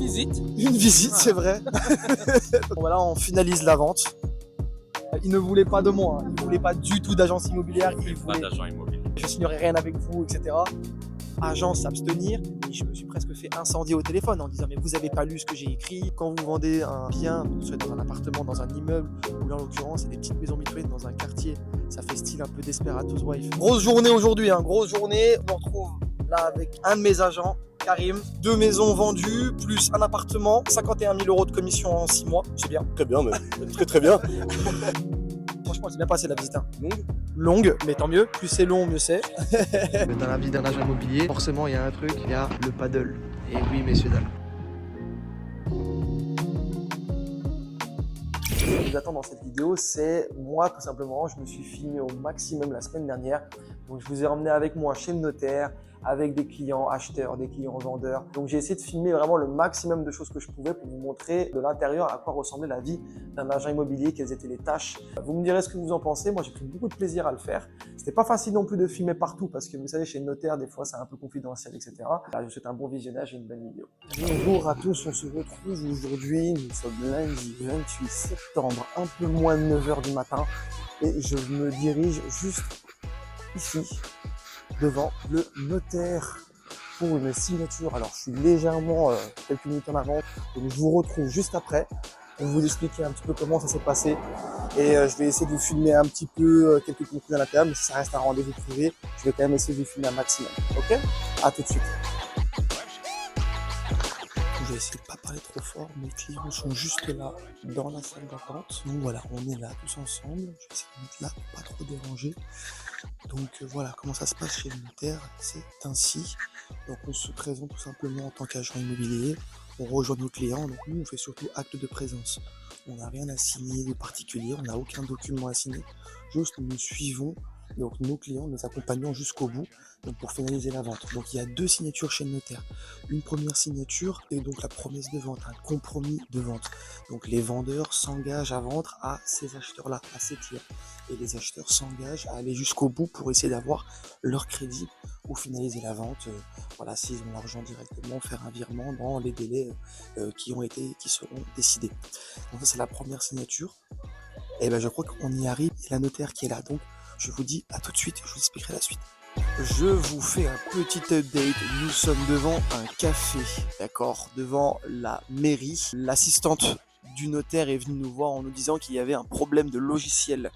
visite. Une visite, c'est vrai. Voilà, on finalise la vente. Il ne voulait pas de moi, hein. Il ne voulait pas du tout d'agence immobilière. Il Pas voulait, d'agent immobilier. je signerai rien avec vous, etc. Agence, s'abstenir. Et je me suis presque fait incendier au téléphone en disant mais vous avez pas lu ce que j'ai écrit. Quand vous vendez un bien, que ce soit dans un appartement, dans un immeuble, ou là en l'occurrence c'est des petites maisons mitoyennes dans un quartier, ça fait style un peu Desperate Housewives. Grosse journée aujourd'hui, hein, grosse journée. On retrouve là avec un de mes agents, Karim. 2 maisons vendues, plus un appartement, 51 000 € de commission en 6 mois. C'est bien. Très bien, mais très bien. Franchement, c'est bien passé la visite. Hein. Longue, mais tant mieux. Plus c'est long, mieux c'est. Dans la vie d'un agent immobilier, forcément, il y a un truc, il y a le paddle. Et oui, messieurs, dames. Ce que je vous attends dans cette vidéo, c'est moi, tout simplement. Je me suis filmé au maximum la semaine dernière. Donc, je vous ai emmené avec moi chez le notaire, avec des clients acheteurs, des clients vendeurs. Donc, j'ai essayé de filmer vraiment le maximum de choses que je pouvais pour vous montrer de l'intérieur à quoi ressemblait la vie d'un agent immobilier, quelles étaient les tâches. Vous me direz ce que vous en pensez. Moi, j'ai pris beaucoup de plaisir à le faire. C'était pas facile non plus de filmer partout parce que vous savez, chez le notaire, des fois, c'est un peu confidentiel, etc. Là, je vous souhaite un bon visionnage et une bonne vidéo. Bonjour à tous, on se retrouve aujourd'hui. Nous sommes lundi 28 septembre, un peu moins de 9 h du matin. Et je me dirige juste ici, devant le notaire pour une signature. Alors, je suis légèrement quelques minutes en avance, donc je vous retrouve juste après pour vous expliquer un petit peu comment ça s'est passé. Et je vais essayer de vous filmer un petit peu quelques contenus à l'intérieur, mais si ça reste un rendez-vous privé, je vais quand même essayer de vous filmer un maximum. Ok? À tout de suite. Je vais essayer de pas parler trop fort, mes clients sont juste là, dans la salle d'attente. Donc voilà, on est là tous ensemble. Je vais essayer de mettre là pour pas trop déranger. Donc voilà, comment ça se passe chez le notaire, c'est ainsi. Donc on se présente tout simplement en tant qu'agent immobilier, on rejoint nos clients, donc nous on fait surtout acte de présence. On n'a rien à signer de particulier, on n'a aucun document à signer, juste nous suivons donc nos clients, nous accompagnons jusqu'au bout donc pour finaliser la vente. Donc il y a 2 signatures chez le notaire. Une première signature est donc la promesse de vente, un compromis de vente. Donc les vendeurs s'engagent à vendre à ces acheteurs-là, à ces clients. Et les acheteurs s'engagent à aller jusqu'au bout pour essayer d'avoir leur crédit ou finaliser la vente. Voilà, s'ils ont l'argent directement, faire un virement dans les délais qui seront décidés. Donc ça c'est la première signature. Et ben je crois qu'on y arrive. Et la notaire qui est là, donc je vous dis à tout de suite. Je vous expliquerai la suite. Je vous fais un petit update. Nous sommes devant un café, d'accord, devant la mairie. L'assistante du notaire est venue nous voir en nous disant qu'il y avait un problème de logiciel.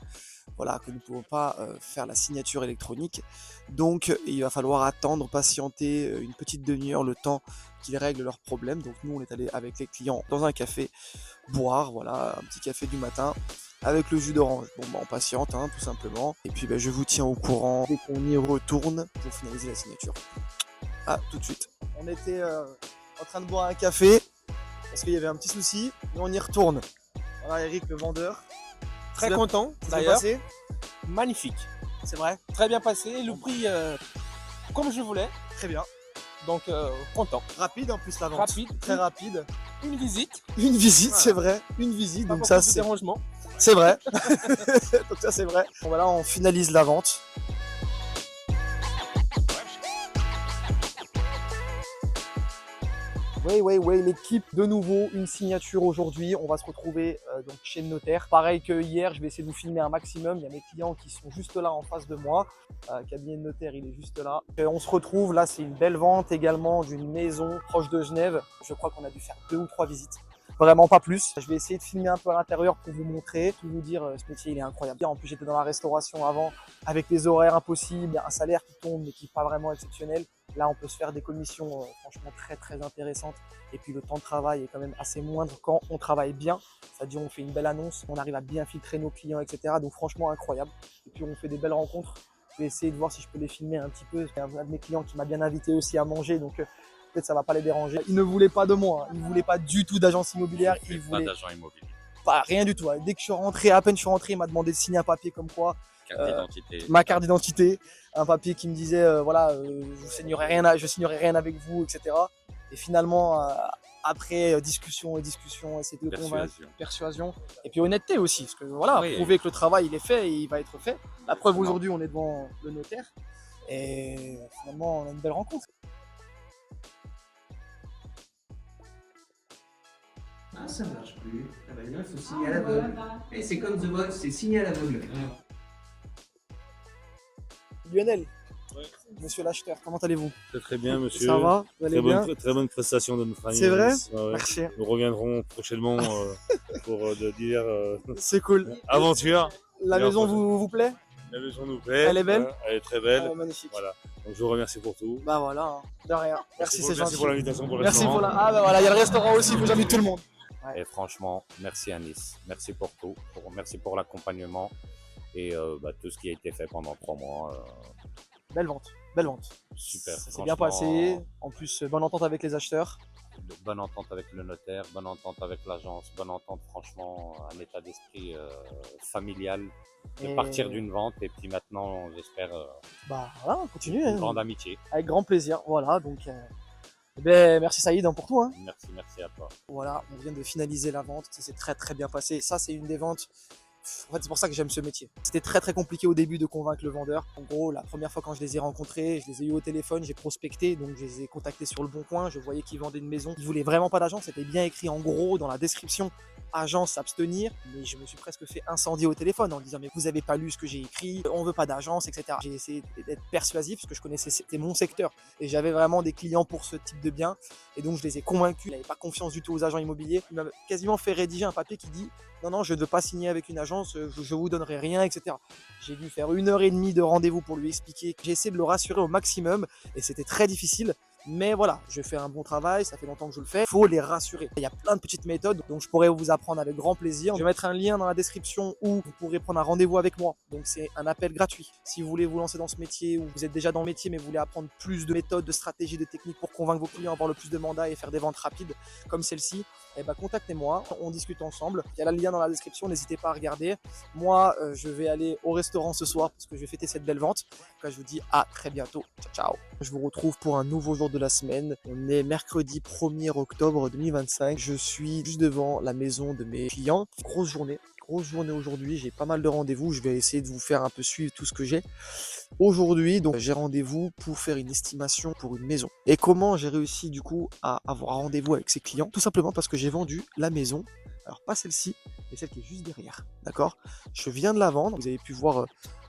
Voilà, que nous ne pouvons pas faire la signature électronique. Donc, il va falloir attendre, patienter une petite demi-heure, le temps qu'ils règlent leurs problèmes. Donc, nous, on est allé avec les clients dans un café, boire, voilà, un petit café du matin, avec le jus d'orange. Bon, bah, on patiente, hein, tout simplement. Et puis, je vous tiens au courant dès qu'on y retourne pour finaliser la signature. À tout de suite. On était en train de boire un café, parce qu'il y avait un petit souci, mais on y retourne. Voilà, Eric, le vendeur. Très content Ça s'est d'ailleurs. passé ? Magnifique. C'est vrai ? Très bien passé. Le prix comme je voulais. Très bien. Donc content. Rapide en plus la vente. Rapide. Très rapide. Une visite. Une visite, Voilà. c'est vrai. Une visite. Pas Donc beaucoup ça de c'est dérangement. vrai. Donc ça c'est vrai. Bon voilà, on finalise la vente. Oui, l'équipe de nouveau, une signature aujourd'hui. On va se retrouver donc chez le notaire. Pareil que hier, je vais essayer de vous filmer un maximum. Il y a mes clients qui sont juste là en face de moi. Cabinet de notaire, il est juste là. On se retrouve, là c'est une belle vente également d'une maison proche de Genève. Je crois qu'on a dû faire 2 ou 3 visites. Vraiment pas plus. Je vais essayer de filmer un peu à l'intérieur pour vous montrer, pour vous dire ce métier il est incroyable. En plus j'étais dans la restauration avant avec les horaires impossibles, un salaire qui tombe mais qui n'est pas vraiment exceptionnel. Là on peut se faire des commissions franchement très intéressantes et puis le temps de travail est quand même assez moindre quand on travaille bien. C'est-à-dire on fait une belle annonce, on arrive à bien filtrer nos clients, etc. Donc franchement incroyable. Et puis on fait des belles rencontres. Je vais essayer de voir si je peux les filmer un petit peu. Il y a un de mes clients qui m'a bien invité aussi à manger donc peut-être ça va pas les déranger. Il ne voulait pas de moi, il ne voulait pas du tout d'agence immobilière. Il Pas voulait d'agent immobilier. pas rien du tout. Dès que je suis rentré, à peine je suis rentré, il m'a demandé de signer un papier comme quoi Carte d'identité. ma carte d'identité, un papier qui me disait voilà, je signerai rien avec vous, etc. Et finalement, après discussion, essayer de le convaincre, persuasion, et puis honnêteté aussi, parce que voilà, Oui. prouver que le travail il est fait et il va être fait. La preuve aujourd'hui, on est devant le notaire et finalement on a une belle rencontre. Ah, ça marche plus. Ah bah non, il faut signer à l'aveugle. Et c'est comme The Voice, c'est signé à l'aveugle. Lionel, Ouais. monsieur l'acheteur, comment allez-vous? Très bien, monsieur. Ça va? Vous allez bien? Très bonne prestation de notre ami. C'est vrai? Anis. Ouais, ouais. Merci. Nous reviendrons prochainement pour de diverses C'est cool. aventures. La Et maison enfin, vous plaît? La maison nous plaît. Elle est belle? Elle est très belle. Ah, magnifique. Voilà. Donc je vous remercie pour tout. Bah voilà, hein. De rien. Merci, c'est Merci gentil. pour l'invitation pour le Merci restaurant. pour la... Ah bah voilà, il y a le restaurant aussi, faut j'invite tout le monde. Et franchement, merci Anis. Merci pour tout. Merci pour l'accompagnement et tout ce qui a été fait pendant 3 mois. Belle vente, belle vente. Super. Ça s'est bien passé. En plus, bonne entente avec les acheteurs. Bonne entente avec le notaire, bonne entente avec l'agence, bonne entente, franchement, un état d'esprit familial. De Et- partir d'une vente et puis maintenant, j'espère, Bah voilà, on continue. une Hein. grande amitié. Avec grand plaisir. Voilà, donc... Ben, merci Saïd hein, pour tout. Hein. Merci à toi. Voilà, on vient de finaliser la vente. Ça s'est très bien passé. Ça, c'est une des ventes. En fait, c'est pour ça que j'aime ce métier. C'était très compliqué au début de convaincre le vendeur. En gros, la première fois quand je les ai rencontrés, je les ai eu au téléphone, j'ai prospecté, donc je les ai contactés sur le bon coin. Je voyais qu'ils vendaient une maison. Ils voulaient vraiment pas d'agence. C'était bien écrit en gros dans la description. Agence, abstenir. Mais je me suis presque fait incendier au téléphone en disant mais vous avez pas lu ce que j'ai écrit, on veut pas d'agence, etc. J'ai essayé d'être persuasif parce que je connaissais, c'était mon secteur et j'avais vraiment des clients pour ce type de bien. Et donc je les ai convaincus. Ils n'avaient pas confiance du tout aux agents immobiliers. Il m'a quasiment fait rédiger un papier qui dit non, je ne veux pas signer avec une agence, je vous donnerai rien, etc. J'ai dû faire 1h30 de rendez-vous pour lui expliquer. J'ai essayé de le rassurer au maximum et c'était très difficile. Mais voilà, je fais un bon travail, ça fait longtemps que je le fais. Il faut les rassurer. Il y a plein de petites méthodes dont je pourrais vous apprendre avec grand plaisir. Je vais mettre un lien dans la description où vous pourrez prendre un rendez-vous avec moi. Donc c'est un appel gratuit. Si vous voulez vous lancer dans ce métier ou vous êtes déjà dans le métier mais vous voulez apprendre plus de méthodes, de stratégies, de techniques pour convaincre vos clients, avoir le plus de mandats et faire des ventes rapides comme celle-ci, eh ben, contactez-moi, on discute ensemble. Il y a le lien dans la description, n'hésitez pas à regarder. Moi, je vais aller au restaurant ce soir parce que je vais fêter cette belle vente. Donc, je vous dis à très bientôt. Ciao, ciao. Je vous retrouve pour un nouveau jour de la semaine. On est mercredi 1er octobre 2025. Je suis juste devant la maison de mes clients. Grosse journée aujourd'hui, j'ai pas mal de rendez-vous, je vais essayer de vous faire un peu suivre tout ce que j'ai. Aujourd'hui, donc j'ai rendez-vous pour faire une estimation pour une maison. Et comment j'ai réussi du coup à avoir rendez-vous avec ces clients? Tout simplement parce que j'ai vendu la maison, alors pas celle-ci, mais celle qui est juste derrière, d'accord? Je viens de la vendre, vous avez pu voir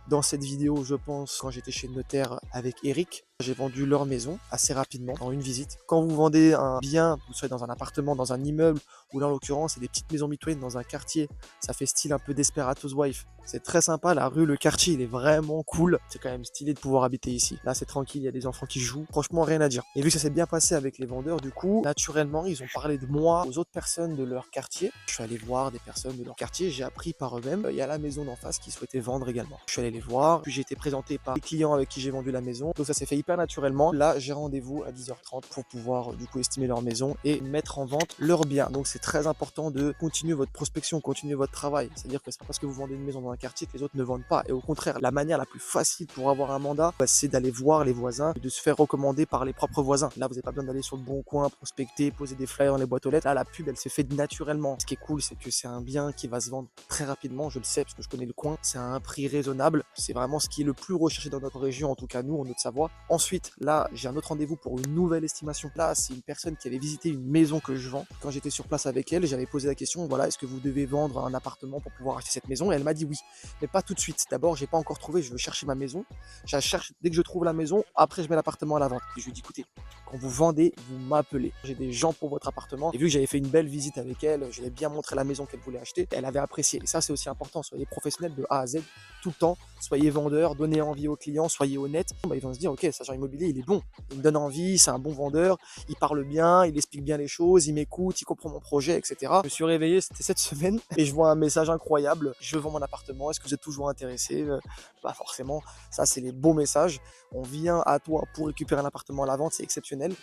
dans cette vidéo, je pense, quand j'étais chez le notaire avec Eric. J'ai vendu leur maison assez rapidement en une visite. Quand vous vendez un bien, vous soyez dans un appartement, dans un immeuble, ou là en l'occurrence c'est des petites maisons mitoyennes dans un quartier, ça fait style un peu Desperato's Wife. C'est très sympa, la rue, le quartier il est vraiment cool. C'est quand même stylé de pouvoir habiter ici. Là c'est tranquille, il y a des enfants qui jouent. Franchement rien à dire. Et vu que ça s'est bien passé avec les vendeurs, du coup, naturellement ils ont parlé de moi aux autres personnes de leur quartier. Je suis allé voir des personnes de leur quartier, j'ai appris par eux-mêmes. Il y a la maison d'en face qui souhaitait vendre également. Je suis allé les voir, puis j'ai été présenté par les clients avec qui j'ai vendu la maison. Donc ça s'est fait hyper naturellement. Là j'ai rendez-vous à 10h30 pour pouvoir du coup estimer leur maison et mettre en vente leurs biens. Donc c'est très important de continuer votre prospection, continuer votre travail. C'est-à-dire que c'est pas parce que vous vendez une maison dans un quartier que les autres ne vendent pas. Et au contraire, la manière la plus facile pour avoir un mandat, c'est d'aller voir les voisins, de se faire recommander par les propres voisins. Là vous n'avez pas besoin d'aller sur le bon coin, prospecter, poser des flyers dans les boîtes aux lettres. Là la pub elle s'est faite naturellement. Ce qui est cool c'est que c'est un bien qui va se vendre très rapidement, je le sais parce que je connais le coin. C'est à un prix raisonnable. C'est vraiment ce qui est le plus recherché dans notre région, en tout cas nous en Haute-Savoie. Ensuite, là j'ai un autre rendez-vous pour une nouvelle estimation. Là c'est une personne qui avait visité une maison que je vends. Quand j'étais sur place avec elle, j'avais posé la question, voilà, est-ce que vous devez vendre un appartement pour pouvoir acheter cette maison? Et elle m'a dit oui, mais pas tout de suite. D'abord, j'ai pas encore trouvé, je veux chercher ma maison. Je la cherche dès que je trouve la maison, après je mets l'appartement à la vente. Et je lui dis, écoutez, quand vous vendez, vous m'appelez. J'ai des gens pour votre appartement. Et vu que j'avais fait une belle visite avec elle, je lui ai bien montré la maison qu'elle voulait acheter, elle avait apprécié. Et ça, c'est aussi important. Soyez professionnel de A à Z tout le temps. Soyez vendeur, donnez envie aux clients, soyez honnête. Bah, ils vont se dire, ok, cet agent immobilier, il est bon. Il me donne envie, c'est un bon vendeur, il parle bien, il explique bien les choses, il m'écoute, il comprend mon projet, etc. Je me suis réveillé, c'était cette semaine, et je vois un message incroyable. Je vends mon appartement, est-ce que vous êtes toujours intéressé? Pas forcément. Ça, c'est les beaux messages. On vient à toi pour récupérer un appartement à la vente, c'est exceptionnel.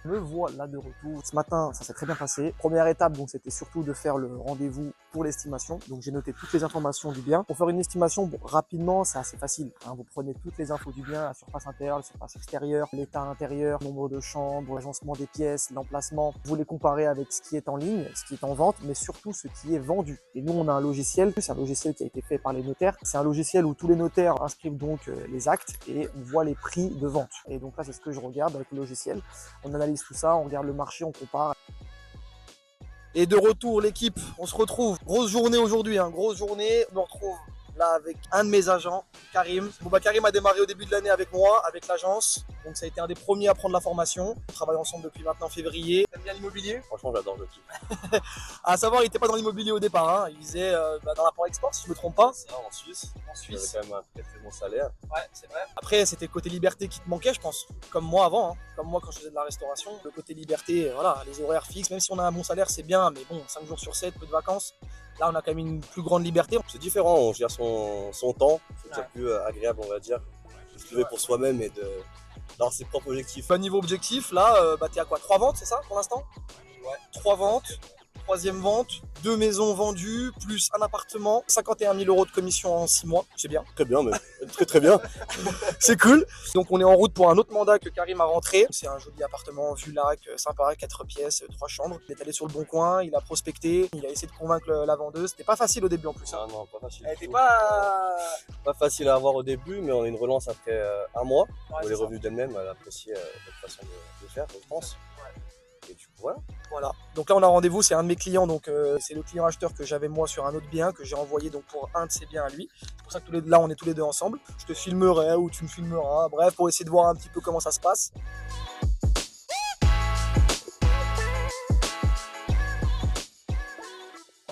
Me voilà de retour. Ce matin, ça s'est très bien passé. Première étape, donc c'était surtout de faire le rendez-vous pour l'estimation. Donc j'ai noté toutes les informations du bien. Pour faire une estimation, bon, rapidement, c'est assez facile, hein. Vous prenez toutes les infos du bien, la surface intérieure, la surface extérieure, l'état intérieur, nombre de chambres, l'agencement des pièces, l'emplacement. Vous les comparez avec ce qui est en ligne, ce qui est en vente, mais surtout ce qui est vendu. Et nous, on a un logiciel, c'est un logiciel qui a été fait par les notaires. C'est un logiciel où tous les notaires inscrivent donc les actes et on voit les prix de vente. Et donc là, c'est ce que je regarde avec le logiciel. On analyse tout ça, on regarde le marché, on compare. Et de retour, l'équipe, on se retrouve. Grosse journée aujourd'hui, hein, grosse journée. On me retrouve là avec un de mes agents, Karim. Bon, bah, Karim a démarré au début de l'année avec moi, avec l'agence. Donc ça a été un des premiers à prendre la formation. On travaille ensemble depuis maintenant février. T'aimes bien l'immobilier? Franchement, j'adore le kiffe. À savoir, il n'était pas dans l'immobilier au départ, hein. Il faisait dans l'import-export, si je ne me trompe pas. Ça, en Suisse. En Suisse. J'avais quand même un très bon salaire. Ouais, c'est vrai. Après, c'était le côté liberté qui te manquait, je pense. Comme moi avant, hein. Comme moi quand je faisais de la restauration. Le côté liberté, voilà, les horaires fixes. Même si on a un bon salaire, c'est bien. Mais bon, 5 jours sur 7, peu de vacances. Là, on a quand même une plus grande liberté. C'est différent, on gère son temps. C'est Ouais. plus agréable, on va dire. De se lever pour soi-même et d'avoir ses propres objectifs. Bah, niveau objectif, là, t'es à quoi? 3 ventes, c'est ça pour l'instant? Ouais. 3 ventes. 3e vente, 2 maisons vendues, plus un appartement, 51 000 € de commission en 6 mois, c'est bien. Très bien, mais très très bien. C'est cool. Donc on est en route pour un autre mandat que Karim a rentré. C'est un joli appartement vue lac, sympa, 4 pièces, 3 chambres. Il est allé sur le bon coin, il a prospecté, il a essayé de convaincre la vendeuse. C'était pas facile au début en plus, hein. Non, pas facile. Elle du était tout. pas... Pas facile à avoir au début, mais on a une relance après un mois. Ouais, Où c'est elle est ça. revenue d'elle-même, elle a apprécié notre façon de faire, je pense. Et du coup, voilà. Voilà. Donc là on a rendez-vous, c'est un de mes clients, donc c'est le client acheteur que j'avais moi sur un autre bien que j'ai envoyé donc pour un de ses biens à lui. C'est pour ça que là on est tous les deux ensemble. Je te filmerai ou tu me filmeras, bref, pour essayer de voir un petit peu comment ça se passe.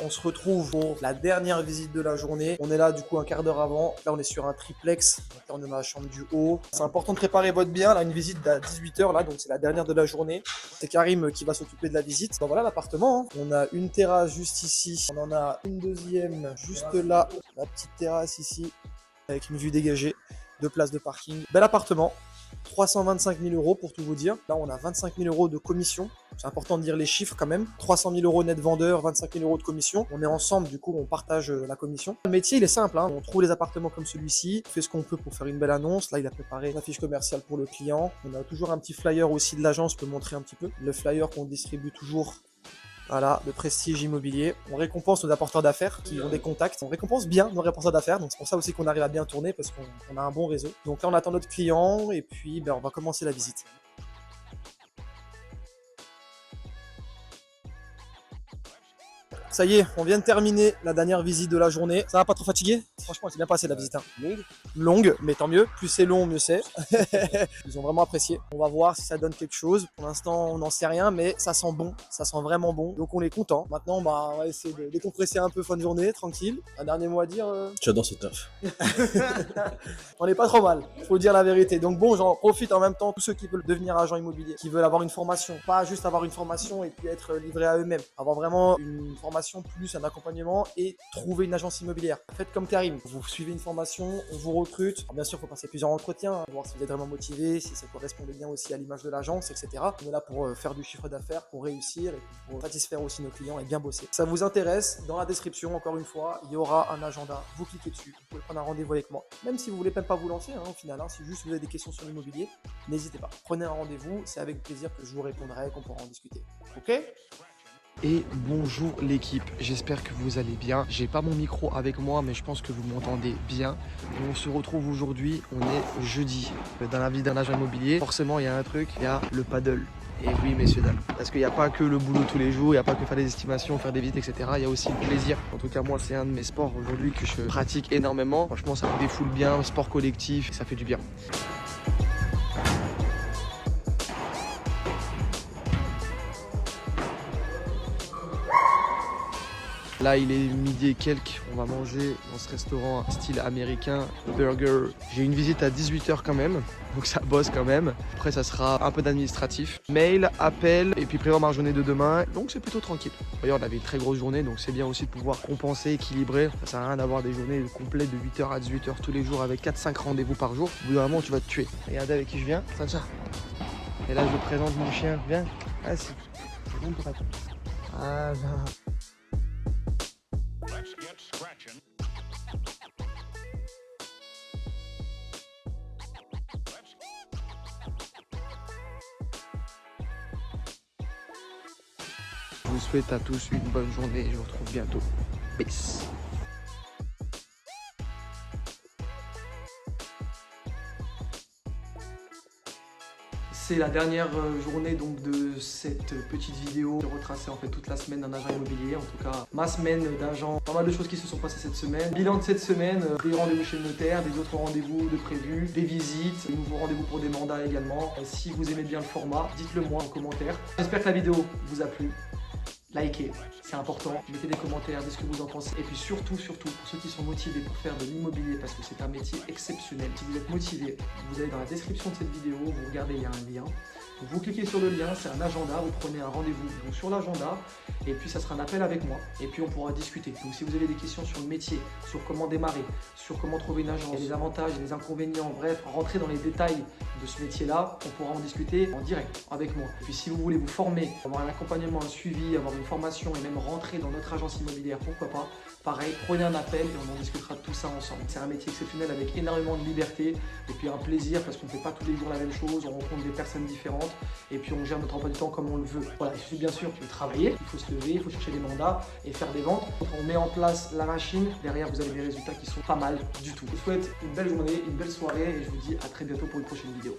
On se retrouve pour la dernière visite de la journée. On est là du coup un quart d'heure avant. Là on est sur un triplex. Donc là on est dans la chambre du haut. C'est important de préparer votre bien. Là une visite à 18h là, donc c'est la dernière de la journée. C'est Karim qui va s'occuper de la visite. Donc voilà l'appartement, hein. On a une terrasse juste ici. On en a une deuxième juste là. La petite terrasse ici avec une vue dégagée. 2 places de parking. Bel appartement. 325 000 € pour tout vous dire. Là, on a 25 000 € de commission. C'est important de dire les chiffres quand même. 300 000 € net vendeur, 25 000 € de commission. On est ensemble, du coup, on partage la commission. Le métier, il est simple, hein. On trouve les appartements comme celui-ci. On fait ce qu'on peut pour faire une belle annonce. Là, il a préparé la fiche commerciale pour le client. On a toujours un petit flyer aussi de l'agence, je peux montrer un petit peu. Le flyer qu'on distribue toujours. Voilà, le prestige immobilier. On récompense nos apporteurs d'affaires qui ont des contacts. On récompense bien nos apporteurs d'affaires. Donc c'est pour ça aussi qu'on arrive à bien tourner parce qu'on a un bon réseau. Donc là, on attend notre client et puis on va commencer la visite. Ça y est, on vient de terminer la dernière visite de la journée. Ça va pas trop fatigué? Franchement, c'est bien passé la visite, hein. Longue, mais tant mieux. Plus c'est long, mieux c'est. Ils ont vraiment apprécié. On va voir si ça donne quelque chose. Pour l'instant, on n'en sait rien, mais ça sent bon. Ça sent vraiment bon. Donc on est content. Maintenant, on va essayer de décompresser un peu fin de journée, tranquille. Un dernier mot à dire? J'adore ce taf. On n'est pas trop mal, faut dire la vérité. Donc bon, j'en profite en même temps, tous ceux qui veulent devenir agent immobilier, qui veulent avoir une formation, pas juste avoir une formation et puis être livré à eux-mêmes, avoir vraiment une formation plus un accompagnement et trouver une agence immobilière. Faites comme Karim, vous suivez une formation, on vous recrute. Alors bien sûr, il faut passer plusieurs entretiens, voir si vous êtes vraiment motivé, si ça correspondait bien aussi à l'image de l'agence, etc. On est là pour faire du chiffre d'affaires, pour réussir et pour satisfaire aussi nos clients et bien bosser. Ça vous intéresse, dans la description, encore une fois, il y aura un agenda. Vous cliquez dessus, vous pouvez prendre un rendez-vous avec moi. Même si vous voulez même pas vous lancer, hein, au final, hein, si juste vous avez des questions sur l'immobilier, n'hésitez pas. Prenez un rendez-vous, c'est avec plaisir que je vous répondrai, qu'on pourra en discuter. Ok ? Et bonjour l'équipe, j'espère que vous allez bien. J'ai pas mon micro avec moi, mais je pense que vous m'entendez bien. On se retrouve aujourd'hui, on est jeudi. Dans la vie d'un agent immobilier, forcément il y a un truc, il y a le paddle. Et oui messieurs dames, parce qu'il n'y a pas que le boulot tous les jours, il n'y a pas que faire des estimations, faire des visites, etc. Il y a aussi le plaisir. En tout cas moi c'est un de mes sports aujourd'hui que je pratique énormément. Franchement ça me défoule bien, sport collectif, ça fait du bien. Là, il est midi et quelques. On va manger dans ce restaurant style américain, burger. J'ai une visite à 18h quand même, donc ça bosse quand même. Après, ça sera un peu d'administratif. Mail, appel, et puis prévoir ma journée de demain. Donc, c'est plutôt tranquille. D'ailleurs, on avait une très grosse journée, donc c'est bien aussi de pouvoir compenser, équilibrer. Ça sert à rien d'avoir des journées complètes de 8h à 18h tous les jours avec 4-5 rendez-vous par jour. Au bout d'un moment, tu vas te tuer. Regardez avec qui je viens, Sacha. Et là, je présente mon chien. Viens. Ah, si. C'est bon pour attendre. Ah, là. vous souhaite à tous une bonne journée. Je vous retrouve bientôt. Peace. C'est la dernière journée donc de cette petite vidéo. Je retraçais en fait toute la semaine d'un agent immobilier, en tout cas ma semaine d'agent. Pas mal de choses qui se sont passées cette semaine. Bilan de cette semaine, des rendez-vous chez le notaire, des autres rendez-vous de prévus, des visites, de nouveaux rendez-vous pour des mandats également. Si vous aimez bien le format, dites-le moi en commentaire. J'espère que la vidéo vous a plu. Likez, c'est important, mettez des commentaires, dites ce que vous en pensez. Et puis surtout, pour ceux qui sont motivés pour faire de l'immobilier, parce que c'est un métier exceptionnel, si vous êtes motivé, vous allez dans la description de cette vidéo, vous regardez, il y a un lien. Vous cliquez sur le lien, c'est un agenda, vous prenez un rendez-vous sur l'agenda, et puis ça sera un appel avec moi, et puis on pourra discuter. Donc si vous avez des questions sur le métier, sur comment démarrer, sur comment trouver une agence, les avantages et les inconvénients, bref, rentrer dans les détails de ce métier-là, on pourra en discuter en direct avec moi. Et puis si vous voulez vous former, avoir un accompagnement, un suivi, avoir une formation et même rentrer dans notre agence immobilière, pourquoi pas, pareil, prenez un appel et on en discutera de tout ça ensemble. C'est un métier exceptionnel avec énormément de liberté et puis un plaisir parce qu'on ne fait pas tous les jours la même chose, on rencontre des personnes différentes et puis on gère notre emploi du temps comme on le veut. Voilà, il suffit bien sûr de travailler, il faut se lever, il faut chercher des mandats et faire des ventes. Quand on met en place la machine, derrière vous avez des résultats qui sont pas mal du tout. Je vous souhaite une belle journée, une belle soirée et je vous dis à très bientôt pour une prochaine vidéo.